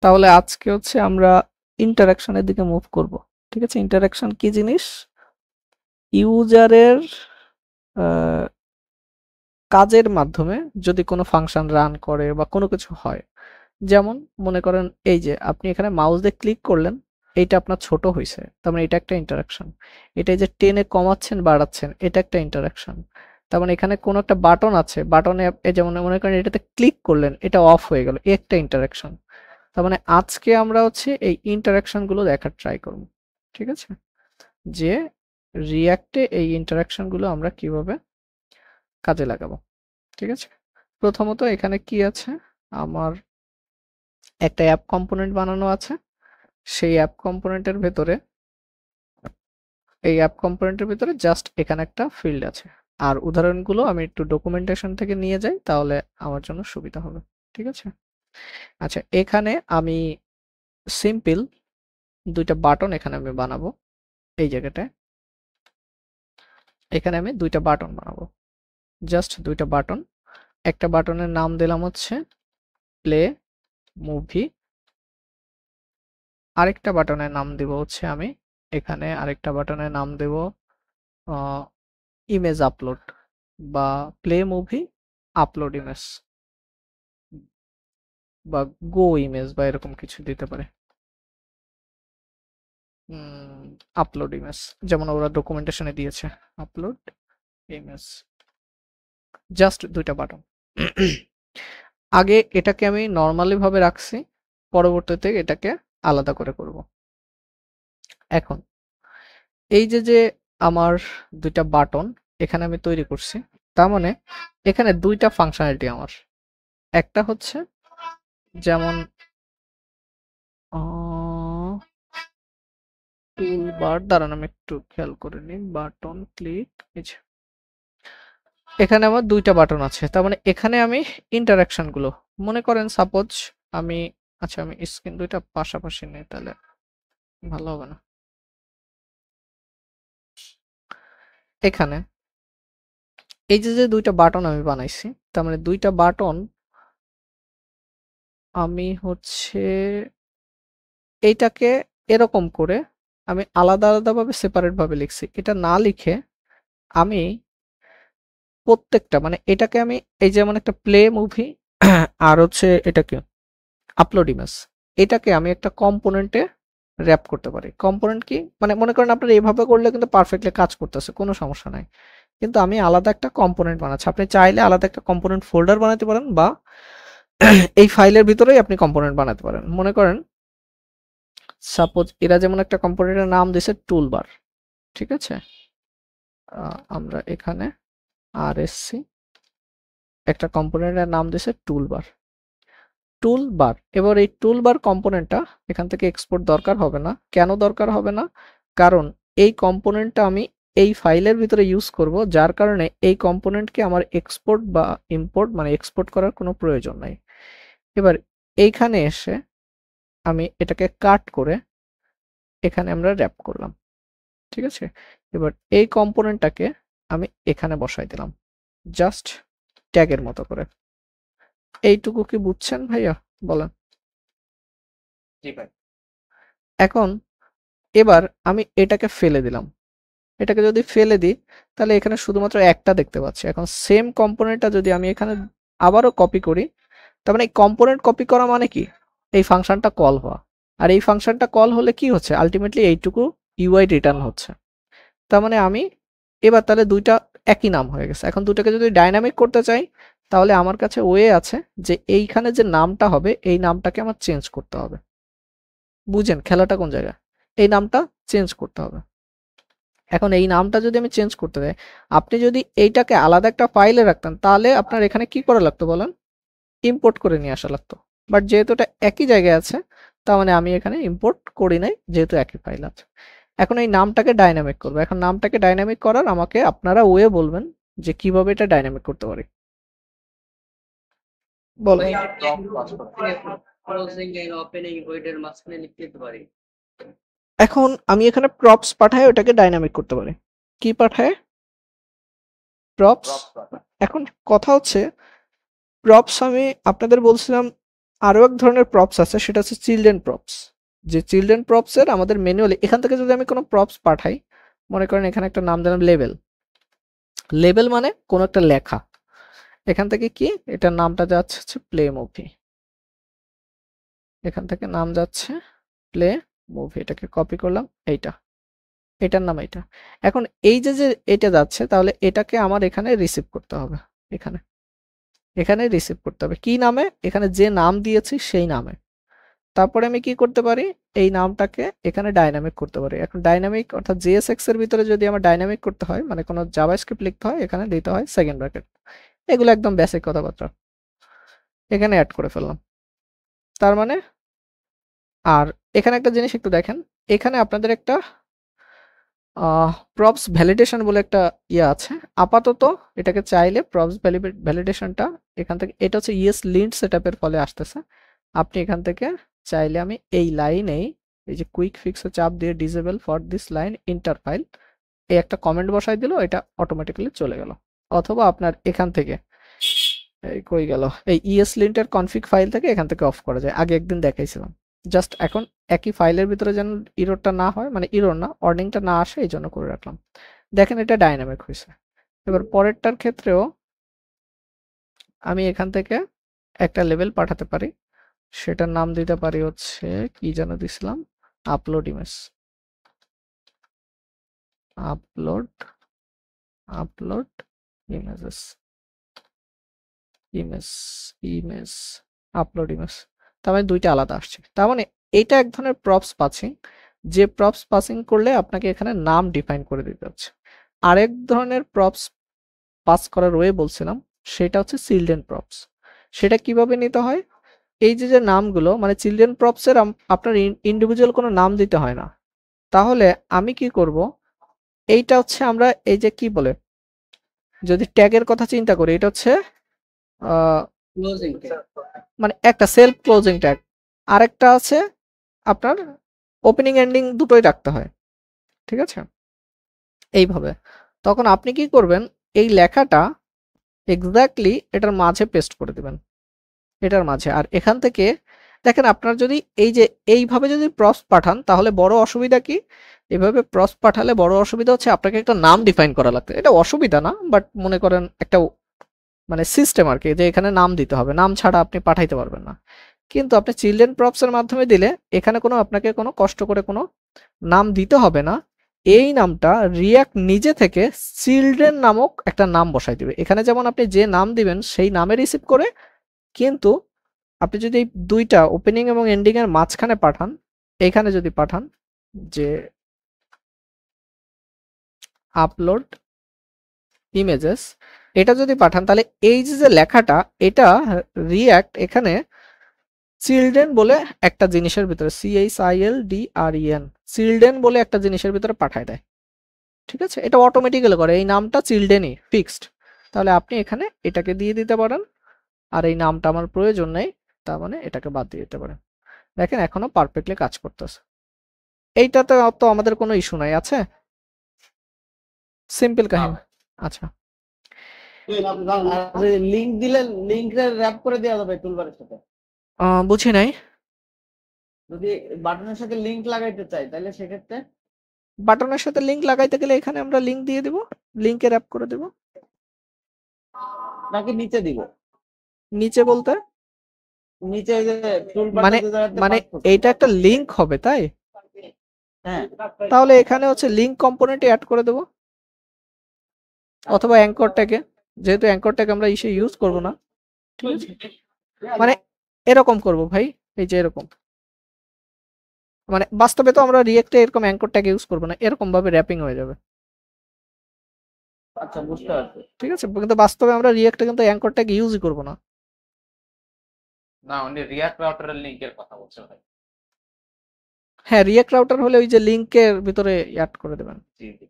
তাহলে আজকে হচ্ছে আমরা ইন্টারাকশনের দিকে মুভ করব। ঠিক আছে, ইন্টারাকশন কি জিনিস? ইউজারের কাজের মাধ্যমে যদি কোনো ফাংশন রান করে বা কোনো কিছু হয়, যেমন মনে করেন এই যে আপনি এখানে মাউস দিয়ে ক্লিক করলেন, এইটা আপনার ছোট হয়েছে, তার মানে এটা একটা ইন্টারাকশন। এটা যে টেনে কমাচ্ছেন বাড়াচ্ছেন, এটা একটা ইন্টারাকশন। তার মানে এখানে কোনো একটা বাটন আছে, বাটনে যেমন মনে করেন এটাতে ক্লিক করলেন, এটা অফ হয়ে গেল, একটা ইন্টারাকশন। তার মানে আজকে আমরা হচ্ছে এই ইন্টারাকশন গুলো দেখার ট্রাই করব। ঠিক আছে, যে রিয়াক্টে এই ইন্টারাকশন গুলো আমরা কিভাবে কাজে লাগাবো। ঠিক আছে, প্রথমত এখানে কি আছে, আমার একটা অ্যাপ কম্পোনেন্ট বানানো আছে। সেই অ্যাপ কম্পোনেন্টের ভেতরে জাস্ট এখানে একটা ফিল্ড আছে। আর উদাহরণগুলো আমি একটু ডকুমেন্টেশন থেকে নিয়ে যাই, তাহলে আমার জন্য সুবিধা হবে। ঠিক আছে, আচ্ছা এখানে আমি সিম্পল দুইটা বাটন এখানে আমি বানাবো। এই জায়গাটায় এখানে আমি দুইটা বাটন বানাবো, জাস্ট দুইটা বাটন। একটা বাটনের নাম দিলাম হচ্ছে প্লে মুভি, আরেকটা বাটনের নাম দিব হচ্ছে আমি এখানে আরেকটা বাটনের নাম দেব ইমেজ আপলোড বা প্লে মুভি আপলোড ইমেজ বা গো ইমেজ বা এরকম কিছু দিতে পারে। আপলোড ইমেজ যেমন ওরা ডকুমেন্টেশনে দিয়েছে, আপলোড ইমেজ। জাস্ট দুইটা বাটন। আগে এটাকে আমি নর্মালি ভাবে রাখছি, পরবর্তীতে এটাকে আলাদা করে করব। এখন এই যে আমার দুইটা বাটন এখানে আমি তৈরি করছি, তার মানে এখানে দুইটা ফাংশনালিটি আমার। একটা হচ্ছে যেমন টুলবার, দাঁড়ান আমি একটু খেয়াল করে নিই, বাটন ক্লিক, এখানে আমার দুইটা বাটন আছে। তার মানে এখানে আমি ইন্টারাকশন গুলো মনে করেন সাপোজ আমি, আচ্ছা আমি স্ক্রিন দুইটা পাশাপাশি নেই, তাহলে ভালো হবে না। এখানে এই যে দুইটা বাটন আমি বানাইছি, তার মানে দুইটা বাটন আমি হচ্ছে এইটাকে এরকম করে আমি আলাদা আলাদাভাবে সেপারেট ভাবে লিখছি। এটা না লিখে আমি প্রত্যেকটা মানে এটাকে আমি এই যেমন একটা প্লে মুভি আর হচ্ছে এটাকে আপলোড ইমেজ, এটাকে আমি একটা কম্পোনেন্টে র‍্যাপ করতে পারি। কম্পোনেন্ট কি মানে মনে করেন আপনারা এইভাবে করলে কিন্তু পারফেক্টলি কাজ করতেছে, কোনো সমস্যা নাই। কিন্তু আমি আলাদা একটা কম্পোনেন্ট বানাচ্ছি। আপনি চাইলে আলাদা একটা কম্পোনেন্ট ফোল্ডার বানাতে পারেন বা এই ফাইলের ভিতরেই আপনি কম্পোনেন্ট বানাতে পারেন। মনে করেন সাপোজ এরা যেমন একটা কম্পোনেন্টের নাম দিয়েছে টুলবার। ঠিক আছে, আমরা এখানে আরএসসি একটা কম্পোনেন্টের নাম দিয়েছে টুলবার। টুলবার, এবার এই টুলবার কম্পোনেন্টটা এখান থেকে এক্সপোর্ট দরকার হবে না। কেন দরকার হবে না? কারণ এই কম্পোনেন্টটা আমি এই ফাইলের ভিতরে ইউজ করব, যার কারণে এই কম্পোনেন্টকে আমার এক্সপোর্ট বা ইম্পোর্ট মানে এক্সপোর্ট করার কোনো প্রয়োজন নাই। এবার এইখানে এসে আমি এটাকে কাট করে এখানে আমরা র‍্যাপ করলাম। ঠিক আছে, এবার এই কম্পোনেন্টটাকে আমি এখানে বসাই দিলাম জাস্ট ট্যাগের মতো করে। এইটুকু কি বুঝছেন ভাইয়া? বলেন। জি ভাই। এখন এবার আমি এটাকে ফেলে দিলাম। এটাকে যদি ফেলে দিই তাহলে এখানে শুধুমাত্র একটা দেখতে পাচ্ছি। এখন সেম কম্পোনেন্টটা যদি আমি এখানে আবারও কপি করি, তার মানে এই কম্পোনেন্ট কপি করা মানে কি, এই ফাংশনটা কল হওয়া। আর এই ফাংশনটা কল হলে কি হচ্ছে, আলটিমেটলি এইটুকু ইউআই রিটার্ন হচ্ছে। তার মানে আমি এবার তাহলে দুইটা একই নাম হয়ে গেছে। এখন দুটাকে যদি ডাইনামিক করতে চাই তাহলে আমার কাছে ওয়ে আছে যে এইখানে যে নামটা হবে এই নামটাকে আমার চেঞ্জ করতে হবে। বুঝেন খেলাটা কোন জায়গায়? এই নামটা চেঞ্জ করতে হবে। এখন এই নামটা যদি আমি চেঞ্জ করতে চাই, আপনি যদি এইটাকে আলাদা একটা ফাইলে রাখতেন তাহলে আপনার এখানে কি করা লাগতো বলেন? ইম্পোর্ট করে নিয়ে আসা লাগতো। বাট যেহেতু এটা একই জায়গায় আছে, তার মানে আমি এখানে ইম্পোর্ট করি নাই, যেহেতু একই ফাইল আছে। এখন এই নামটাকে ডাইনামিক করব। এখন নামটাকে ডাইনামিক করার আমাকে আপনারা ওয়ে বলবেন যে কিভাবে এটা ডাইনামিক করতে পারি। বলেন। এখন আমি এখানে প্রপস পাঠায় ওটাকে ডাইনামিক করতে পারি। কি পাঠায়? প্রপস। এখন কথা হচ্ছে প্রপস আমি আপনাদের বলছিলাম আরো এক ধরনের প্রপস আছে, সেটা হচ্ছে চিলড্রেন প্রপস। যে চিলড্রেন প্রপস এর আমাদের ম্যানুয়ালি এখান থেকে যদি আমি কোনো প্রপস পাঠাই, মনে করেন এখানে একটা নাম দিলাম লেবেল। লেবেল মানে কোনো একটা লেখা। এখান থেকে কি এটার নামটা যাচ্ছে হচ্ছে প্লে মুভি। এখান থেকে নাম যাচ্ছে প্লে মুভি, এটাকে কপি করলাম, এইটা এটার নাম এইটা। এখন এই যে যে এটা যাচ্ছে, তাহলে এটাকে আমার এখানে রিসিভ করতে হবে। এখানে এখানে রিসিভ করতে হবে কি নামে, এখানে যে নাম দিয়েছি সেই নামে। তারপরে আমি কি করতে পারি, এই নামটাকে এখানে ডাইনামিক করতে পারি। এখন ডাইনামিক অর্থাৎ জেএসএক্স এর ভিতরে যদি আমার ডাইনামিক করতে হয়, মানে কোনো জাভাস্ক্রিপ্ট লিখতে হয়, এখানে দিতে হয় সেকেন্ড ব্র্যাকেট। এগুলো একদম বেসিক কথাবার্তা, এখানে অ্যাড করে ফেললাম। তার মানে, আর এখানে একটা জিনিস একটু দেখেন, এখানে আপনাদের একটা প্রপস ভ্যালিডেশন বলে একটা ইয়ে আছে। আপাতত এটাকে চাইলে প্রপস ভ্যালিডেশনটা এখান থেকে, এটা হচ্ছে ইএস লিন্ট সেটআপের ফলে আসতেছে। আপনি এখান থেকে চাইলে আমি এই লাইনেই এই যে কুইক ফিক্সে চাপ দিয়ে disable for this line inter file এই একটা কমেন্ট বসাই দিল, এটা অটোমেটিক্যালি চলে গেল। অথবা আপনার এখান থেকে এই কই গেল, এই ইএস লিন্টের কনফিগ ফাইল থেকে এখান থেকে অফ করা যায়, আগে একদিন দেখাইছিলাম। জাস্ট এখন একই ফাইলের ভিতরে যেন ইরোরটা না হয়, মানে ইরোর না, ওয়ার্নিংটা না আসে, এই জন্য করে রাখলাম। দেখেন এটা ডাইনামিক হয়েছে। এবার পরেরটার ক্ষেত্রেও আমি এখান থেকে একটা লেভেল পাঠাতে পারি, সেটার নাম দিতে পারি হচ্ছে কি যেন দিছিলাম, upload image. Upload upload images, image image upload image. তার মানে দুইটা আলাদা আসছে। তার মানে এইটা এক ধরনের প্রপস পাসিং, যে প্রপস পাসিং করলে আপনাকে এখানে নাম ডিফাইন করে দিতে হচ্ছে। আরেক ধরনের প্রপস পাস করার ওয়ে বলছিলাম, সেটা হচ্ছে চিলড্রেন প্রপস। সেটা কিভাবে নিতে হয়, এই যে যে নামগুলো, মানে চিলড্রেন প্রপসের আপনার ইন্ডিভিজুয়াল কোনো নাম দিতে হয় না। তাহলে আমি কি করব, এইটা হচ্ছে আমরা এই যে কি বলে, যদি ট্যাগের কথা চিন্তা করি, এটা হচ্ছে ক্লোজিং মানে একটা সেলফ ক্লোজিং ট্যাগ, আরেকটা আছে আপনার ওপেনিং এন্ডিং দুটোই রাখতে হয়, ঠিক আছে এইভাবে। তখন আপনি কি করবেন, এই লেখাটা এক্স্যাক্টলি এটার মাঝে পেস্ট করে দিবেন, এটার মাঝে। আর এখান থেকে দেখেন, আপনার যদি এই যে এইভাবে যদি প্রপস পাঠান, তাহলে বড় অসুবিধা কি, এভাবে প্রপস পাঠালে বড় অসুবিধা হচ্ছে আপনাকে একটা নাম ডিফাইন করা লাগবে। এটা অসুবিধা না, বাট মনে করেন একটা মানে সিস্টেম আর কি, যে এখানে নাম দিতে হবে, নাম ছাড়া আপনি পাঠাইতে পারবেন না। কিন্তু আপনি চিলড্রেন প্রপস এর মাধ্যমে দিলে এখানে কোনো আপনাকে কোনো কষ্ট করে কোনো নাম দিতে হবে না। এই নামটা রিয়াক্ট নিজে থেকে চিলড্রেন নামক একটা নাম বসাই দিবে। এখানে যেমন আপনি যে নাম দিবেন সেই নামে রিসিভ করে, কিন্তু আপনি যদি এই দুইটা ওপেনিং এবং এন্ডিং এর মাঝখানে পাঠান, এইখানে যদি পাঠান যে আপলোড ইমেজেস, এটা যদি পাঠান, তাহলে এই যে লেখাটা, এটা রিয়াক্ট এখানে চিলড্রেন বলে একটা জিনিসের ভিতরে, CHILDREN, চিলড্রেন বলে একটা জিনিসের ভিতরে পাঠায় দেয়। ঠিক আছে, এটা অটোমেটিক্যালি করে, এই নামটা চিলড্রেনই ফিক্সড। তাহলে আপনি এখানে এটাকে দিয়ে দিতে পারেন, আর এই নামটা আমার প্রয়োজন নেই, তার মানে এটাকে বাদ দিয়ে দিতে পারেন। দেখেন এখনো পারফেক্টলি কাজ করতেছে। এইটাতে তো আমাদের কোনো ইস্যু নাই, আছে সিম্পল কাহিনী। আচ্ছা, লিংক দিলে লিংকটা র‍্যাপ করে দেওয়া যাবে টুলবারের সাথে। বুঝি নাই। যদি বাটনের সাথে লিংক লাগাইতে চাই তাহলে সেক্ষেত্রে বাটনের সাথে লিংক লাগাইতে গেলে এখানে আমরা লিংক দিয়ে দিব, লিংকে র‍্যাপ করে দেব। নাকি নিচে দিব? নিচে বলতে নিচে যে টুলবার মানে মানে এইটা একটা লিংক হবে, তাই হ্যাঁ, তাহলে এখানে হচ্ছে লিংক কম্পোনেন্টে অ্যাড করে দেব, অথবা অ্যাঙ্কর ট্যাগে, যেহেতু অ্যাঙ্কর ট্যাগ আমরা ইসে ইউজ করব না, ঠিক আছে, মানে এরকম করব ভাই, এই যে এরকম, মানে বাস্তবে তো আমরা রিয়েক্টে এরকম অ্যাঙ্কর ট্যাগ ইউজ করব না, এরকম ভাবে র‍্যাপিং হয়ে যাবে। আচ্ছা বুঝতে পারছি। ঠিক আছে, কিন্তু বাস্তবে আমরা রিয়েক্টে কিন্তু অ্যাঙ্কর ট্যাগ ইউজই করব না। না উনি রিয়াক্ট রাউটারের লিংকের কথা বলছে ভাই। হ্যাঁ, রিয়েক্ট রাউটার হলে ওই যে লিংকের ভিতরে অ্যাড করে দেবেন। জি জি।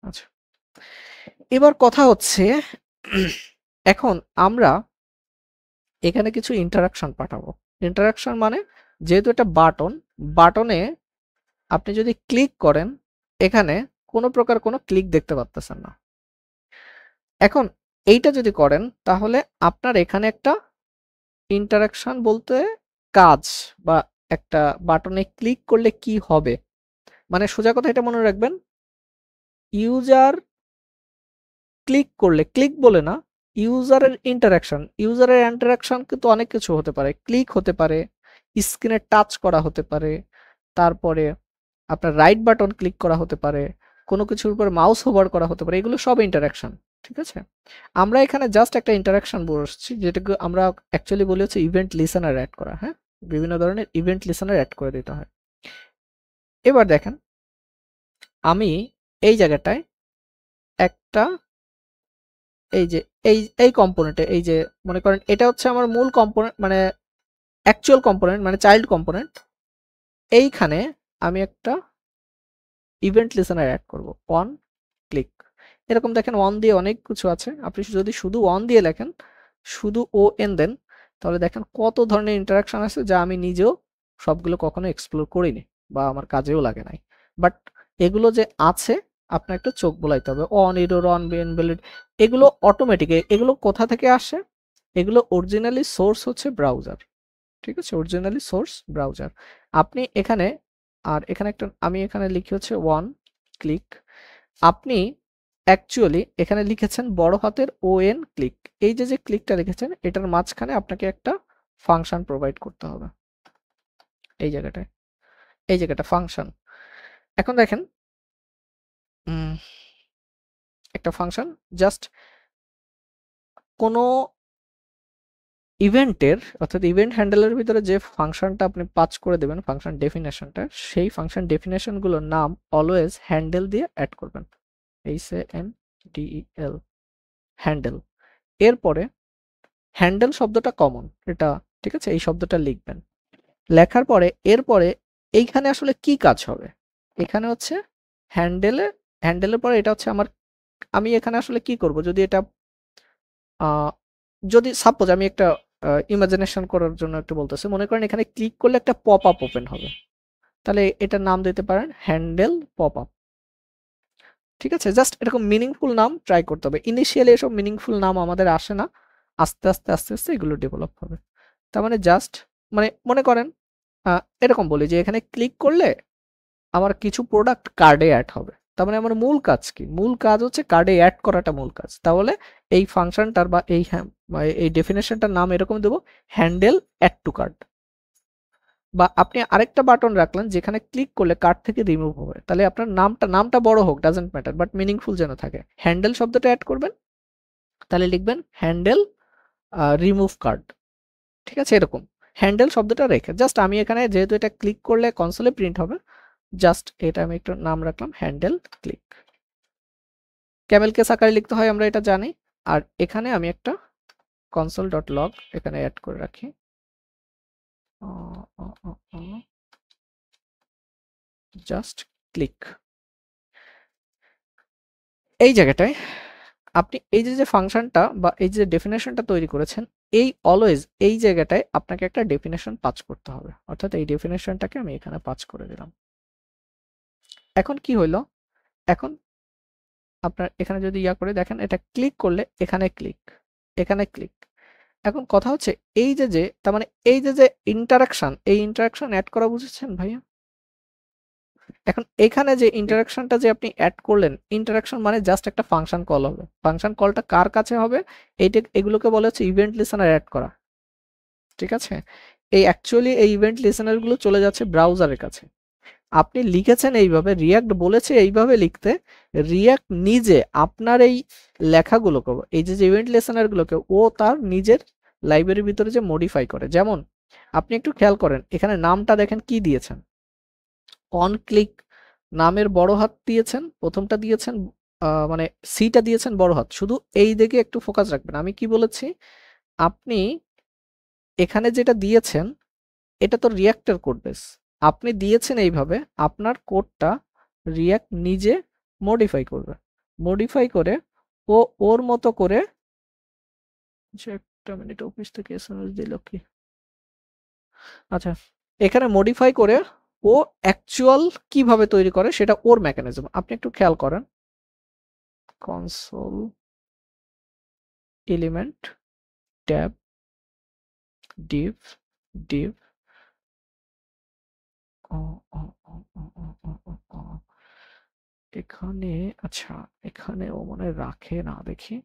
আচ্ছা, এবার কথা হচ্ছে এখন আমরা এখানে কিছু ইন্টারাকশন পাঠাবো। ইন্টারাকশন মানে, যেহেতু এটা বাটন, বাটনে আপনি যদি ক্লিক করেন, এখানে কোনো প্রকার কোনো ক্লিক দেখতে পাচ্ছেন না। এখন এইটা যদি করেন, তাহলে আপনার এখানে একটা ইন্টারাকশন বলতে কাজ বা একটা বাটনে ক্লিক করলে কি হবে, মানে সোজা কথা এটা মনে রাখবেন, ইউজার ক্লিক করলে, ক্লিক বলে না, ইউজারের ইন্টারাকশন কিন্তু অনেক কিছু হতে পারে, ক্লিক হতে পারে, স্ক্রিনে টাচ করা হতে পারে, তারপরে আপনার রাইট বাটন ক্লিক করা হতে পারে, কোনো কিছুর উপর মাউস হোভার করা হতে পারে, এগুলো সব ইন্টারাকশন। ঠিক আছে, আমরা এখানে জাস্ট একটা ইন্টারাকশন বসছি, যেটাকে আমরা অ্যাকচুয়ালি বলি হচ্ছে ইভেন্ট লিসেনার অ্যাড করা। হ্যাঁ, বিভিন্ন ধরনের ইভেন্ট লিসেনার অ্যাড করে দিতে হয়। এবার দেখেন আমি এই জায়গাটায় একটা, এই যে এই কম্পোনেন্টে, এই যে মনে করেন এটা হচ্ছে আমার মূল কম্পোনেন্ট, মানে অ্যাকচুয়াল কম্পোনেন্ট, মানে চাইল্ড কম্পোনেন্ট, এইখানে আমি একটা ইভেন্ট লিসেনার অ্যাড করব, অন ক্লিক। এরকম দেখেন অন দিয়ে অনেক কিছু আছে, আপনি যদি শুধু অন দিয়ে লেখেন, শুধু ও এন দেন, তাহলে দেখেন কত ধরনের ইন্টারাকশন আছে যা আমি নিজেও সবগুলো কখনো এক্সপ্লোর করিনি বা আমার কাজেও লাগে নাই, বাট এগুলো যে আছে আপনার একটু চোখ বোলাইতে হবে। অন এরর, অন ইনভ্যালিড, এগুলো অটোমেটিক, এগুলো কোথা থেকে আসে, এগুলো অরিজিনালি সোর্স হচ্ছে ব্রাউজার। ঠিক আছে, অরিজিনালি সোর্স ব্রাউজার। আপনি এখানে, আর এখানে একটা আমি এখানে লিখি হচ্ছে ওয়ান ক্লিক, আপনি অ্যাকচুয়ালি এখানে লিখেছেন বড় হাতের ON ক্লিক, এই যে ক্লিকটা লিখেছেন এটার মাঝখানে আপনাকে একটা ফাংশন প্রোভাইড করতে হবে, এই জায়গাটায়, এই জায়গাটা ফাংশন। এখন দেখেন একটা ফাংশন, জাস্ট কোনো ইভেন্টের অর্থাৎ ইভেন্ট হ্যান্ডেলের ভিতরে যে ফাংশনটা আপনি পাস করে দেবেন, ফাংশন ডেফিনেশনটা, সেই ফাংশন ডেফিনেশনগুলোর নাম অলওয়েজ হ্যান্ডেল দিয়ে অ্যাড করবেন, HANDEL, হ্যান্ডেল। এরপরে হ্যান্ডেল শব্দটা কমন, এটা ঠিক আছে, এই শব্দটা লিখবেন। লেখার পরে এরপরে এইখানে আসলে কি কাজ হবে, এখানে হচ্ছে হ্যান্ডেলের পরে এটা হচ্ছে আমার, আমি এখানে আসলে কি করব, যদি এটা যদি সাপোজ আমি একটা ইমাজিনেশন করার জন্য একটু বলতেছি, মনে করেন এখানে ক্লিক করলে একটা পপ আপ ওপেন হবে, তাহলে এটার নাম দিতে পারেন হ্যান্ডেল পপ আপ। ঠিক আছে, জাস্ট এরকম মিনিংফুল নাম ট্রাই করতে হবে। ইনিশিয়ালি এসব মিনিংফুল নাম আমাদের আসে না, আস্তে আস্তে আস্তে আস্তে এগুলো ডেভেলপ হবে। তার মানে জাস্ট, মানে মনে করেন এরকম বলি যে এখানে ক্লিক করলে আমার কিছু প্রোডাক্ট কার্ডে অ্যাড হবে, তার মানে আমার মূল কাজ কি, মূল কাজ হচ্ছে কার্ডে অ্যাড করাটা মূল কাজ। তাহলে এই ফাংশনটার বা এই ডেফিনেশনটার নাম এরকম দেবো, হ্যান্ডেল অ্যাড টু কার্ড। বা আপনি আরেকটা বাটন রাখলেন যেখানে ক্লিক করলে কার্ড থেকে রিমুভ হবে, তাহলে আপনার নামটা বড় হোক, ডাজেন্ট ম্যাটার, বাট মিনিংফুল যেন থাকে। হ্যান্ডেল শব্দটা অ্যাড করবেন, তাহলে লিখবেন হ্যান্ডেল রিমুভ কার্ড। ঠিক আছে, এরকম হ্যান্ডেল শব্দটা রেখে জাস্ট আমি এখানে, যেহেতু এটা ক্লিক করলে কনসোলে প্রিন্ট হবে, জাস্ট এটা আমি একটু নাম রাখলাম হ্যান্ডেল ক্লিক। ক্যামেল কেস আকারে লিখতে হয় আমরা এটা জানি। আর এখানে আমি একটা console.log এখানে অ্যাড করে রাখি, জাস্ট ক্লিক। এই জায়গাটায় আপনি এই যে ফাংশনটা বা এই যে ডেফিনেশনটা তৈরি করেছেন, এই অলওয়েজ এই জায়গাটায় আপনাকে একটা ডেফিনেশন পাস করতে হবে, অর্থাৎ এই ডেফিনেশনটাকে আমি এখানে পাস করে দিলাম। এখন কি হইলো, এখন আপনার এখানে যদি ইয়া করে দেখেন, এটা ক্লিক করলে এখানে ক্লিক, এখানে ক্লিক। এখন কথা হচ্ছে এই যে তার মানে এই যে ইন্টারাকশন, এই ইন্টারাকশন অ্যাড করা বুঝেছেন ভাইয়া? এখন এখানে যে ইন্টারাকশনটা যে আপনি অ্যাড করলেন, ইন্টারাকশন মানে জাস্ট একটা ফাংশন কল হবে, ফাংশন কলটা কার কাছে হবে, এগুলোকে বলা হচ্ছে ইভেন্ট লিসেনার অ্যাড করা। ঠিক আছে, এই অ্যাকচুয়ালি এই ইভেন্ট লিসেনার গুলো চলে যাচ্ছে ব্রাউজারের কাছে। আপনি লিখেছেন এইভাবে, রিয়াক্ট বলেছে এইভাবে লিখতে, রিয়াক্ট নিজে আপনার এই লেখাগুলোকে, এই যে ইভেন্ট লিসেনার গুলোকে ও তার নিজের লাইব্রেরির ভিতরে যে মডিফাই করে। যেমন আপনি একটু খেয়াল করেন, এখানে নামটা দেখেন কি দিয়েছেন, অন ক্লিক নামের বড় হাত দিয়েছেন, প্রথমটা দিয়েছেন মানে সিটা দিয়েছেন বড় হাত, শুধু এই দিকে একটু ফোকাস রাখবেন। আমি কি বলেছি, আপনি এখানে যেটা দিয়েছেন এটা তো রিয়াক্টের কোড বেস, আপনি দিয়েছেন এইভাবে, আপনার কোডটা রিয়াক্ট নিজে মডিফাই করবে, মডিফাই করে ও ওর মতো করে, যে একটা মিনিট, অফিস থেকে এসএমএস দিল কি, আচ্ছা, এখানে মডিফাই করে ও অ্যাকচুয়াল কিভাবে তৈরি করে সেটা ওর মেকানিজম। আপনি একটু খেয়াল করেন, console element tab, div div ও, ও, ও, ও, ও, ও, ও, ও। এখানে আচ্ছা, এখানে ও মনে হয় রাখে না, দেখি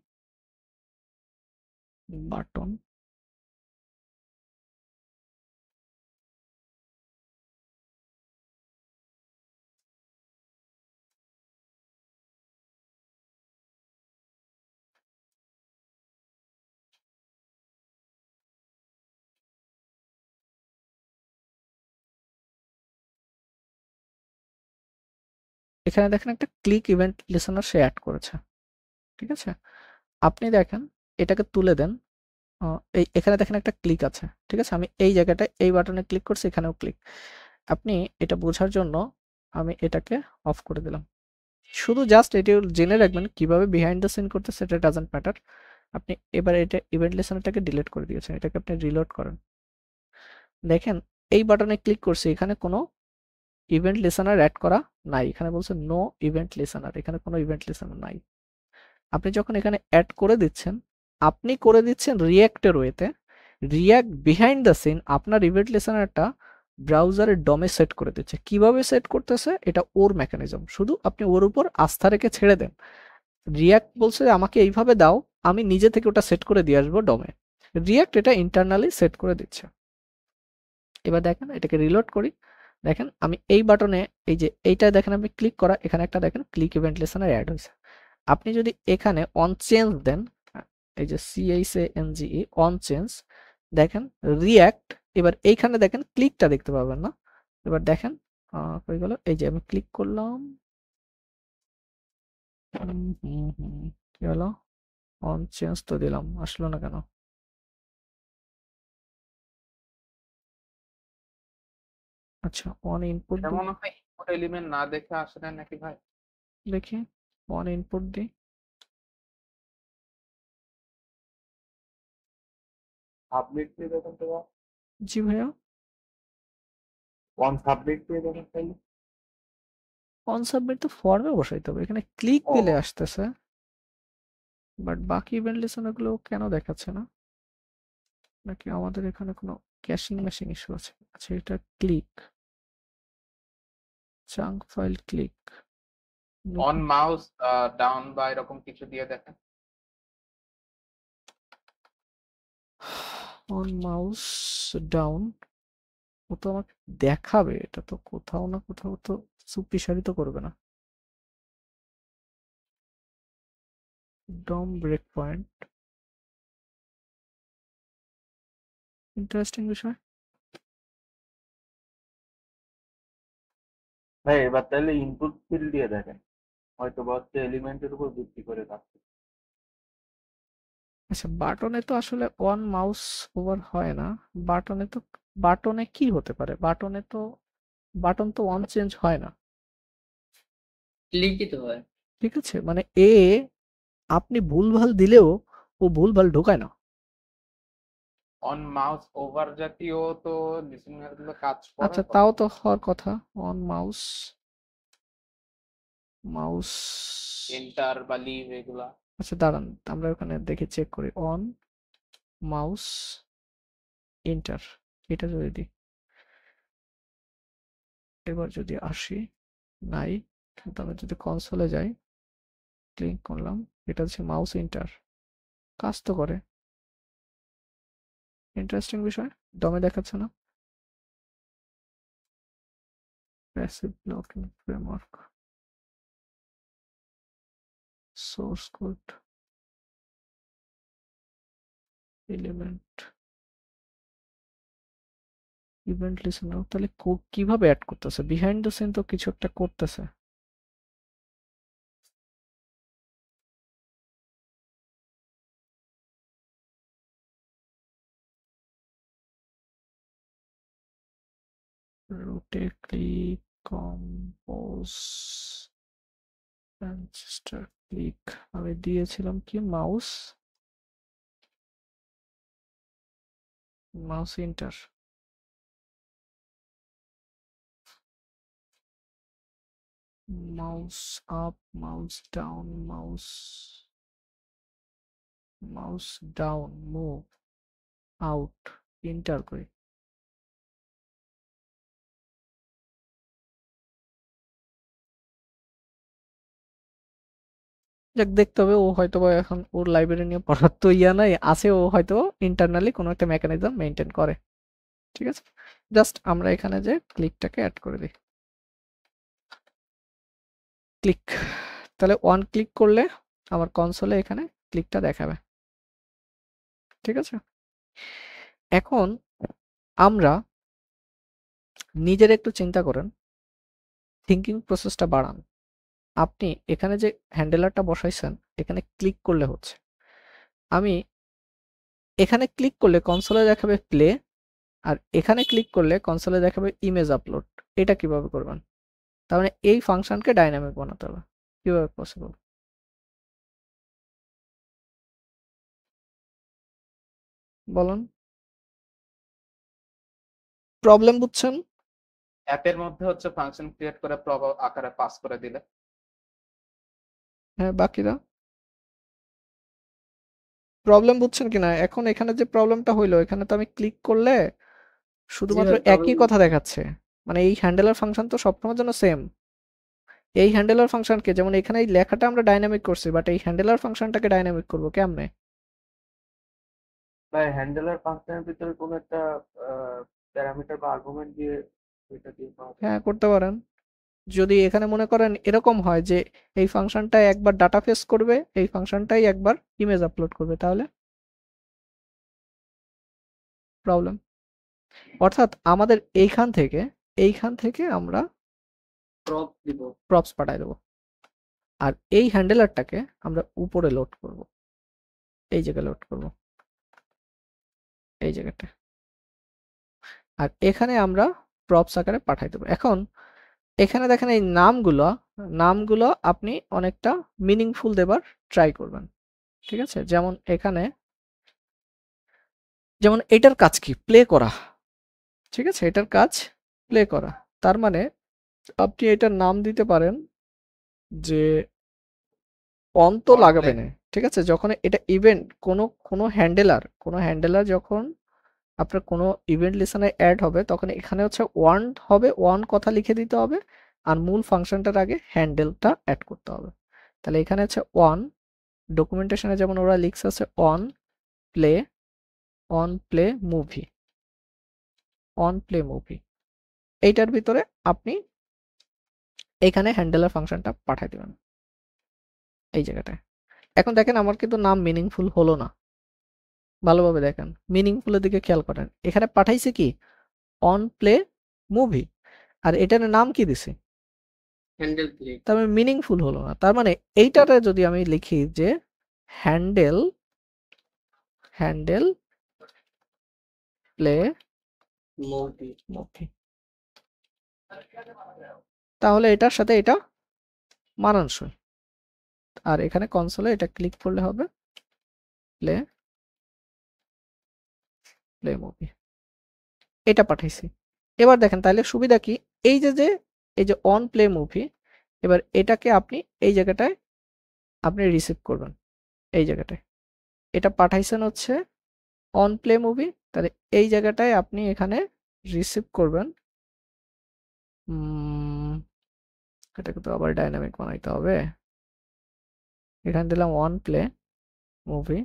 বাটন। এখানে দেখেন একটা ক্লিক ইভেন্ট লিসেনার সে অ্যাড করেছে, ঠিক আছে? আপনি দেখেন, এটাকে তুলে দেন। এই এখানে দেখেন একটা ক্লিক আছে, ঠিক আছে? আমি এই জায়গাটায় এই বাটনে ক্লিক করছি, এখানেও ক্লিক। আপনি এটা বোঝার জন্য আমি এটাকে অফ করে দিলাম। শুধু জাস্ট এটি জেনে রাখবেন কিভাবে বিহাইন্ড দ্য সিন করতেছে, এটা ডাজন্ট ম্যাটার। আপনি এবার এটা ইভেন্ট লিসেনারটাকে ডিলিট করে দিয়েছেন, এটাকে আপনি রিলোড করেন। দেখেন এই বাটনে ক্লিক করছি, এখানে কোনো ইভেন্ট লিসেনার অ্যাড করা নাই, এখানে বলছে নো ইভেন্ট লিসেনার, এখানে কোনো ইভেন্ট লিসেনার নাই। আপনি যখন এখানে অ্যাড করে দিচ্ছেন, আপনি করে দিচ্ছেন রিয়্যাক্টের ওয়েতে। রিয়্যাক্ট বিহাইন্ড দ্য সিন আপনার ইভেন্ট লিসেনারটা ব্রাউজারের ডমে সেট করে দিচ্ছে। কিভাবে সেট করতেছে এটা ওর মেকানিজম, শুধু আপনি ওর উপর আস্থা রেখে ছেড়ে দেন। রিয়্যাক্ট বলছে আমাকে এইভাবে দাও, আমি নিজে থেকে ওটা সেট করে দিয়ে আসবো ডমে। রিয়্যাক্ট এটা ইন্টারনালি সেট করে দিচ্ছে। এবার দেখেন এটাকে রিলোড করি। দেখেন আমি এই বাটনে, এই যে এইটা দেখেন আমি ক্লিক করা, এখানে একটা দেখেন ক্লিক ইভেন্ট লিসেনার অ্যাড হয়েছে। আপনি যদি এখানে অন চেঞ্জ দেন, এই যে CHANGE অন চেঞ্জ, দেখেন রিয়্যাক্ট, এবার এইখানে দেখেন ক্লিকটা দেখতে পাবেন না। এবার দেখেন কই গেল, এই যে আমি ক্লিক করলাম, কি হলো, অন চেঞ্জ তো দিলাম, আসলো না কেন? আচ্ছা অন ইনপুট এটা মনে হয় ইনপুট এলিমেন্ট না দেখে আসে না নাকি ভাই? দেখি, অন ইনপুট দিই। সাবমিট দিয়ে দেখুন তো ভাই। জি ভাইয়া, অন সাবমিট দিয়ে দেখুন তাহলে। অন সাবমিট তো ফর্মে বসাইতে হবে, এখানে ক্লিক ও দিলে আসতেছে, বাট বাকি ইভেন্ট লিসেনার গুলো কেন দেখাচ্ছে না? নাকি আমাদের এখানে কোনো ক্যাশিং ম্যাশিং ইস্যু আছে? আচ্ছা এটা click, chunk file click, on mouse down বা এরকম কিছু দিয়ে দেখেন। অন মাউস ডাউন, ও তো আমাকে দেখাবে, এটা তো কোথাও না কোথাও তো সুপ্রিসারিত করবে না। ডম ব্রেক পয়েন্ট, ইন্টারেস্টিং বিষয়। ভাই এবার তাহলে ইনপুট ফিল্ড দিয়ে দেখেন, হয়তো বা হচ্ছে এলিমেন্টের উপর ভিত্তি করে কাজ। আচ্ছা বাটনে তো আসলে অন মাউস ওভার হয় না। বাটনে তো, বাটনে কি হতে পারে? বাটনে তো, বাটন তো অন চেঞ্জ হয় না, লিখিত হয়। ঠিক আছে? মানে আপনি ভুলভাল দিলেও ও ভুলভাল ঢোকায় না। অন মাউস ওভার জাতীয় তো লিসেনার গুলো কাজ করে আচ্ছা তো। তাও তো হওয়ার কথা। অন মাউস, মাউস, এন্টার বা লিভ এগুলা। আচ্ছা দাঁড়ান, আমরা ওখানে দেখে চেক করি। অন মাউস এন্টার, এটা যদি দিই, এবার যদি আসি, নাই। কিন্তু আমি যদি কনসোলে যাই, ক্লিক করলাম, এটা হচ্ছে মাউস এন্টার, কাজ তো করে। ইন্টারেস্টিং বিষয়, দমে দেখাচ্ছে না। Passive blocking framework, source code, element, event listener, তাহলে কিভাবে অ্যাড করতেছে? বিহাইন্ড দ্য সিন তো কিছু একটা করতেছে। রুটে ক্লিক, কম্পোজ, ম্যানচেস্টার ক্লিক, আমি দিয়েছিলাম কি mouse, mouse enter, mouse up, mouse down, mouse down, move out, inter করি। যাক, দেখতে হবে। ও হয়তো বা এখন ওর লাইব্রেরি নিয়ে পড়ার তো ইয়া নাই, আছে, ও হয়তো ইন্টারনালি কোনো একটা মেকানিজম মেনটেন করে। ঠিক আছে, জাস্ট আমরা এখানে যে ক্লিকটাকে অ্যাড করে দিই, ক্লিক। তাহলে ওয়ান ক্লিক করলে আমার কনসোলে এখানে ক্লিকটা দেখাবে। ঠিক আছে, এখন আমরা নিজের একটু চিন্তা করেন, থিঙ্কিং প্রসেসটা বাড়ান। আপনি এখানে যে হ্যান্ডেলারটা বসাইছেন, এখানে ক্লিক করলে হচ্ছে, আমি এখানে ক্লিক করলে কনসোলে দেখাবে প্লে, আর এখানে ক্লিক করলে কনসোলে দেখাবে ইমেজ আপলোড। এটা কিভাবে করবেন? তার মানে এই ফাংশনকে ডাইনামিক বানাতে হবে। কিভাবে পসিবল বলুন? প্রবলেম বুঝছেন? অ্যাপের মধ্যে হচ্ছে ফাংশন ক্রিয়েট করে প্রব আকারে পাস করে দিলে। হ্যাঁ, বাকিরা প্রবলেম বুঝছেন কিনা? এখন এখানে যে প্রবলেমটা হইলো, এখানে তো আমি ক্লিক করলে শুধুমাত্র একই কথা দেখাচ্ছে। মানে এই হ্যান্ডেলার ফাংশন তো সবসময়ের জন্য সেম। এই হ্যান্ডেলার ফাংশনকে, যেমন এখানে এই লেখাটা আমরা ডাইনামিক করছি, বাট এই হ্যান্ডেলার ফাংশনটাকে ডাইনামিক করবো কেমনে? ভাই হ্যান্ডেলার ফাংশনের ভিতরে কোনো একটা প্যারামিটার বা আর্গুমেন্ট দিয়ে এটা দিয়ে পাওয়া যায়। হ্যাঁ, করতে পারেন। যদি এখানে মনে করেন এরকম হয় যে এই ফাংশনটা একবার ডাটা ফেস করবে, এই ফাংশনটাই একবার ইমেজ আপলোড করবে, তাহলে প্রবলেম। অর্থাৎ আমাদের এইখান থেকে আমরা প্রপ দিব। প্রপস পাঠাই দেবো, আর এই হ্যান্ডেলারটাকে আমরা উপরে লোড করব, এই জায়গায় লোড করব, এই জায়গাটা, আর এখানে আমরা প্রপস আকারে পাঠাই দেবো। এখন এখানে দেখেন এই নামগুলো আপনি অনেকটা মিনিংফুল দেবার ট্রাই করবেন। ঠিক আছে, যেমন এটার কাজ কি? প্লে করা। ঠিক আছে, এটার কাজ প্লে করা। তার মানে আপনি এটার নাম দিতে পারেন যে অন তো On লাগাবে play। না। ঠিক আছে, যখন এটা ইভেন্ট কোনো হ্যান্ডেলার যখন আপনার কোনো ইভেন্ট লিসেনে অ্যাড হবে, তখন এখানে হচ্ছে ওয়ান হবে, ওয়ান কথা লিখে দিতে হবে, আর মূল ফাংশনটার আগে হ্যান্ডেলটা অ্যাড করতে হবে। তাহলে এখানে হচ্ছে ওয়ান, ডকুমেন্টেশনে যেমন ওরা লিখছে আছে play on play movie, on play movie. এইটার ভিতরে আপনি এইখানে হ্যান্ডেলার ফাংশনটা পাঠিয়ে দিবেন এই জায়গাটায়। এখন দেখেন আমার কিন্তু নাম মিনিংফুল হলো না। ভালোভাবে দেখেন, মিনিংফুলের দিকে খেয়াল করেন। এখানে পাঠাইছে কি? অন প্লে মুভি, আর এটার নাম কি দিছে? Handle play. তার মানে মিনিংফুল হলো না। তার মানে এইটাতে যদি আমি লিখি যে হ্যান্ডেল প্লে মুভি। মুভি, তাহলে এটার সাথে এটা মানানসই। আর এখানে কনসোলে এটা ক্লিক করলে হবে প্লে মুভি। এটা পাঠাইছি। এবার দেখেন তাহলে সুবিধা কি? এই যে অন প্লে মুভি, এবার এটাকে আপনি এই জায়গাটায় আপনি রিসিভ করবেন, এই জায়গাটায় এটা পাঠাইছেন হচ্ছে অন প্লে মুভি, তাহলে এই জায়গাটায় আপনি এখানে রিসিভ করবেন। এটাকে তো আবার ডাইনামিক বানাইতে হবে। এখানে দিলাম অন প্লে মুভি,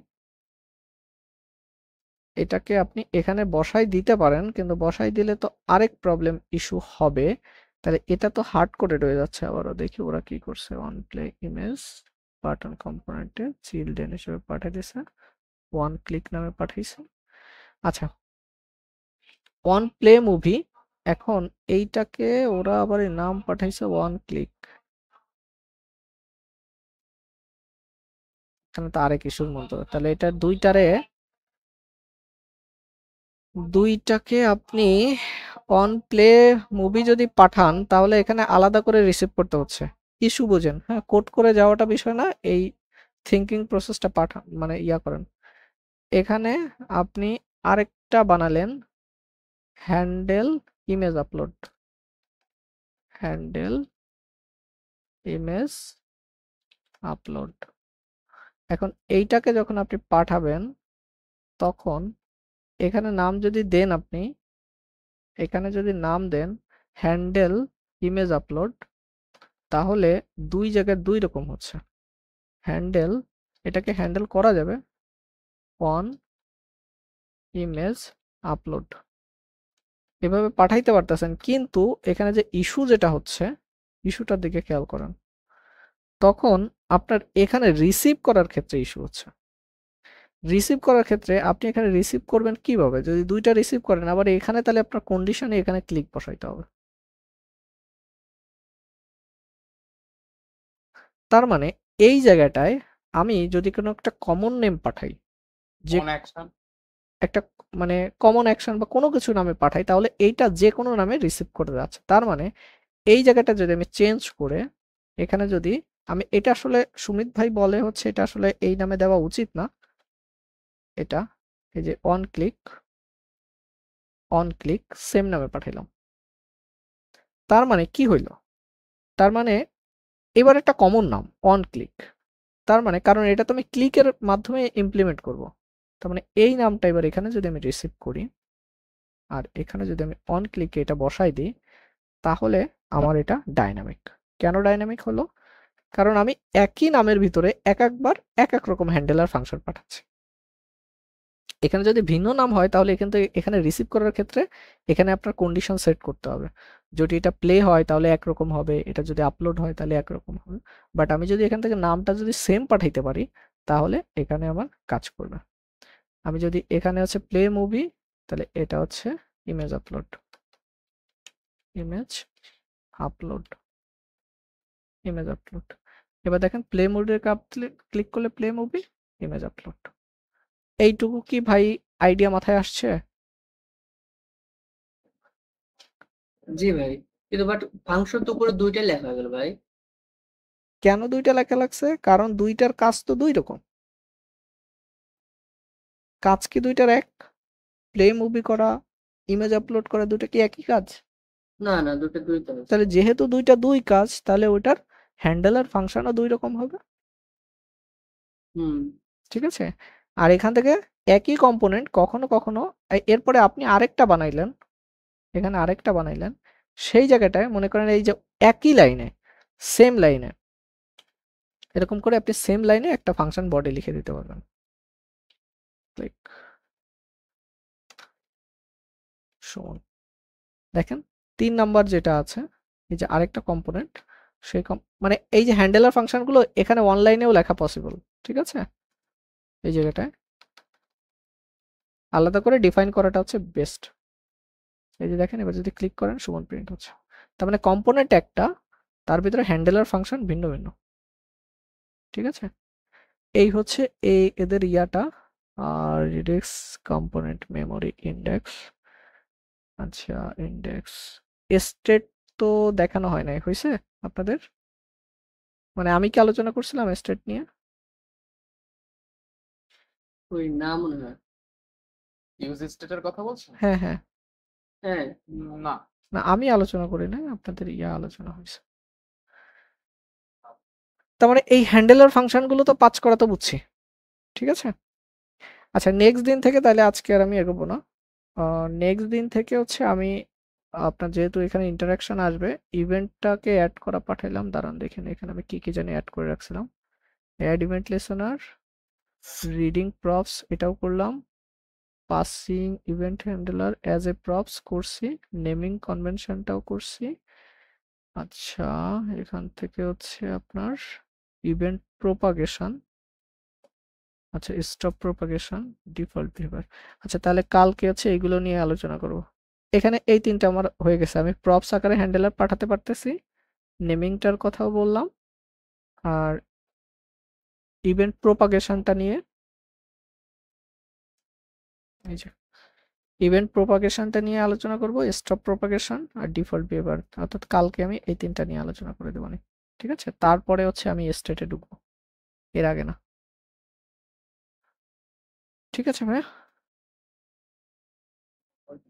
এটাকে আপনি এখানে বসাই দিতে পারেন, কিন্তু বসাই দিলে তো আরেক প্রবলেম ইস্যু হবে। তাহলে এটা তো হার্ড কোডেড হয়ে যাচ্ছে। আবারও দেখি ওরা কি করছে। অন প্লে ইমেজ বাটন কম্পোনেন্টে চিলড্রেন হিসেবে পাঠিয়ে দিয়েছে, ওয়ান ক্লিক নামে পাঠিয়েছে। আচ্ছা, ওয়ান প্লে মুভি, এখন এইটাকে ওরা আবার এই নাম পাঠাইছে ওয়ান ক্লিক। তাহলে তো আরেক ইস্যুর মতো। তাহলে এটা দুইটাকে আপনি অন প্লে মুভি যদি পাঠান, তাহলে এখানে আলাদা করে রিসিভ করতে হচ্ছে। ইস্যু বোঝেন? হ্যাঁ, কোড করে যাওয়াটা বিষয় না, এই থিঙ্কিং প্রসেসটা পাঠান, মানে ইয়া করেন। এখানে আপনি আরেকটা বানালেন handle image upload, handle image upload. এখন এইটাকে যখন আপনি পাঠাবেন, তখন এখানে নাম যদি দেন আপনি, এখানে যদি নাম দেন হ্যান্ডেল ইমেজ আপলোড, তাহলে দুই জায়গায় দুই রকম হচ্ছে। হ্যান্ডেল, এটাকে হ্যান্ডেল করা যাবে অন ইমেজ আপলোড, এভাবে পাঠাইতে পারতেছেন, কিন্তু এখানে যে ইস্যু যেটা হচ্ছে, ইস্যুটার দিকে খেয়াল করেন, তখন আপনার এখানে রিসিভ করার ক্ষেত্রে ইস্যু হচ্ছে। রিসিভ করার ক্ষেত্রে আপনি এখানে রিসিভ করবেন কিভাবে? যদি দুইটা রিসিভ করেন, আবার এখানে তাহলে আপনার কন্ডিশনে এখানে ক্লিক বসাইতে হবে। তার মানে এই জায়গাটায় আমি যদি কোনো একটা কমন নেম পাঠাই, যে কোন অ্যাকশন? একটা মানে কমন অ্যাকশন বা কোনো কিছু নামে পাঠাই, তাহলে এইটা যে কোনো নামে রিসিভ করে যাচ্ছে। তার মানে এই জায়গাটা যদি আমি চেঞ্জ করে এখানে যদি আমি, এটা আসলে সুমিত ভাই বলে হচ্ছে এটা আসলে এই নামে দেওয়া উচিত না, এটা এই যে অন ক্লিক সেম নামে পাঠাইলাম। তার মানে কি হইল? তার মানে এবার একটা কমন নাম অন ক্লিক, তার মানে কারণ এটা তো আমি ক্লিকের মাধ্যমে ইমপ্লিমেন্ট করব, তার মানে এই নামটা এবার এখানে যদি আমি রিসিভ করি আর এখানে যদি আমি অন ক্লিকে এটা বসাই দিই, তাহলে আমার এটা ডাইনামিক। কেন ডাইনামিক হলো? কারণ আমি একই নামের ভিতরে একবার এক এক রকম হ্যান্ডেলার ফাংশন পাঠাচ্ছি। এখানে যদি ভিন্ন নাম হয় তাহলে কিন্তু এখানে রিসিভ করার ক্ষেত্রে এখানে আপনার কন্ডিশন সেট করতে হবে। যদি এটা প্লে হয় তাহলে একরকম হবে, এটা যদি আপলোড হয় তাহলে একরকম হবে। বাট আমি যদি এখান থেকে নামটা যদি সেম পাঠাইতে পারি তাহলে এখানে আমার কাজ করবে। আমি যদি এখানে হচ্ছে প্লে মুভি, তাহলে এটা হচ্ছে image upload, image upload, image upload. এবার দেখেন প্লে মোডে ক্লিক করলে প্লে মুভি, ইমেজ আপলোড। এইটুকু কি ভাই আইডিয়া মাথায় আসছে? জি ভাই, কিন্তু বাট ফাংশন তো করে দুইটাই লেখা গেল ভাই। কেন দুইটা লেখা লাগছে? কারণ দুইটার কাজ তো দুই রকম। কাজ কি দুইটার এক? প্লে মুভি করা, ইমেজ আপলোড করা, দুটো কি একই কাজ? না না, দুটো দুইটা আছে। তাহলে যেহেতু দুইটা দুই কাজ, তাহলে ওইটার হ্যান্ডেলার ফাংশনও দুই রকম হবে। হুম। ঠিক আছে? আর এখান থেকে একই কম্পোনেন্ট কখনো কখনো এরপরে আপনি আরেকটা বানাইলেন, এখানে আরেকটা বানাইলেন, সেই জায়গাটায় মনে করেন এই যে একই লাইনে, সেম লাইনে, এরকম করে আপনি সেম লাইনে একটা ফাংশন বডি লিখে দিতে পারবেন। ক্লিক সমান, দেখেন 3 নাম্বার যেটা আছে, এই যে আরেকটা কম্পোনেন্ট, সেই মানে এই যে হ্যান্ডেলার ফাংশনগুলো এখানে অনলাইনেও লেখা পসিবল। ঠিক আছে? এই জায়গাটায় আলাদা করে ডিফাইন করাটা হচ্ছে বেস্ট। এই যে দেখেন এবার যদি ক্লিক করেন সমান প্রিন্ট হচ্ছে। তার মানে কম্পোনেন্ট একটা, তার ভিতরে হ্যান্ডেলার ফাংশন ভিন্ন ভিন্ন। ঠিক আছে? এই হচ্ছে এই এদের ইয়াটা। আর রিডেক্স কম্পোনেন্ট মেমোরি ইন্ডেক্স, আচ্ছা ইন্ডেক্স স্টেট তো দেখানো হয় নাই, হয়েছে আপনাদের? মানে আমি কি আলোচনা করছিলাম স্টেট নিয়ে? ওই না মনে হয়। ইউজ স্টেটের কথা বলছেন? হ্যাঁ হ্যাঁ, হ্যাঁ। না। না আমি আলোচনা করি নাই, আপনাদের ইয়া আলোচনা হয়েছে। তার মানে এই হ্যান্ডেলার ফাংশনগুলো তো পাঁচ করা তো বুঝছি। ঠিক আছে? আচ্ছা নেক্সট দিন থেকে তাহলে আজকে আর আমি এগোবো না। নেক্সট দিন থেকে হচ্ছে আমি আপনার যেহেতু এখানে ইন্টারাকশন আসবে, ইভেন্টটাকে অ্যাড করা পাঠাইলাম, দাঁড়ান দেখেন এখানে আমি কি কি জানি অ্যাড করে রাখছিলাম। Add event listener, reading props এটাও করলাম, passing event handler as a props করছি, নেমিং কনভেনশনটাও করছি। আচ্ছা এখান থেকে হচ্ছে আপনার ইভেন্ট প্রোপাগেশন, আচ্ছা স্টপ প্রোপাগেশন, ডিফল্ট বিহেভিয়ার। আচ্ছা তাহলে কালকে হচ্ছে এইগুলো নিয়ে আলোচনা করব। এখানে এই তিনটা আমার হয়ে গেছে, আমি প্রপস আকারে হ্যান্ডেলার পাঠাতে পারতেছি, নেমিংটার কথাও বললাম, আর ইভেন্ট প্রোপাগেশনটা নিয়ে, এই যে ইভেন্ট প্রোপাগেশনটা নিয়ে আলোচনা করব, স্টপ প্রোপাগেশন আর ডিফল্ট বিহেভিয়ার, অর্থাৎ কালকে আমি এই তিনটা নিয়ে আলোচনা করে দেবো। ঠিক আছে? তারপরে হচ্ছে আমি স্টেটে ঢুকবো, এর আগে না। ঠিক আছে ভাইয়া? ওকে।